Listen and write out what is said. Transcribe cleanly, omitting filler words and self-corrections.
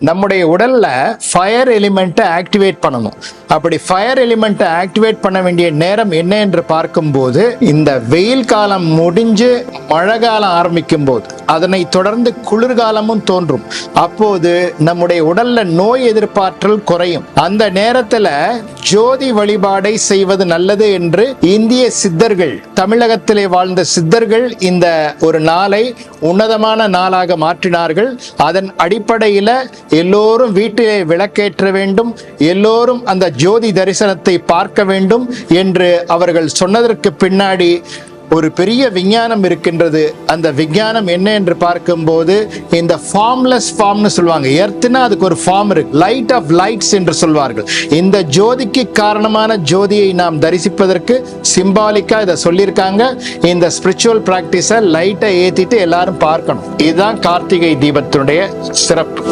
நம்முடைய உடல்ல fire எலிமெண்ட்டை activate பண்ணணும். அப்படி ஃபயர் எலிமெண்ட்டை ஆக்டிவேட் பண்ண வேண்டிய நேரம் என்ன என்று பார்க்கும்போது, இந்த வெயில் காலம் முடிஞ்சு மழை காலம் ஆரம்பிக்கும் போது, அதனை தொடர்ந்து குளிர்காலமும் தோன்றும். அப்போது நம்முடைய உடல்ல நோய் எதிர்ப்பாற்றல் குறையும். அந்த நேரத்துல ஜோதி வழிபாடை செய்வது நல்லது என்று இந்திய சித்தர்கள், தமிழகத்திலே வாழ்ந்த சித்தர்கள் இந்த ஒரு நாளை உன்னதமான நாளாக மாற்றினார்கள். அதன் அடிப்படையில எல்லோரும் வீட்டிலே விளக்கேற்ற வேண்டும், எல்லோரும் அந்த ஜோதி தரிசனத்தை பார்க்க வேண்டும் என்று அவர்கள் சொன்னதற்கு பின்னாடி ஒரு பெரிய விஞ்ஞானம் இருக்கின்றது. அந்த விஞ்ஞானம் என்ன என்று பார்க்கும்போது, இந்த ஃபார்ம்லெஸ் ஃபார்ம்னு சொல்லுவாங்க. எர்த்னா அதுக்கு ஒரு ஃபார்ம் இருக்கு, லைட் ஆஃப் லைட்ஸ் என்று சொல்வார்கள். இந்த ஜோதிக்கு காரணமான ஜோதியை நாம் தரிசிப்பதற்கு சிம்பாலிக்கா இதை சொல்லியிருக்காங்க. இந்த ஸ்பிரிச்சுவல் பிராக்டிஸை லைட்டை ஏத்திட்டு எல்லாரும் பார்க்கணும். இதுதான் கார்த்திகை தீபத்தினுடைய சிறப்பு.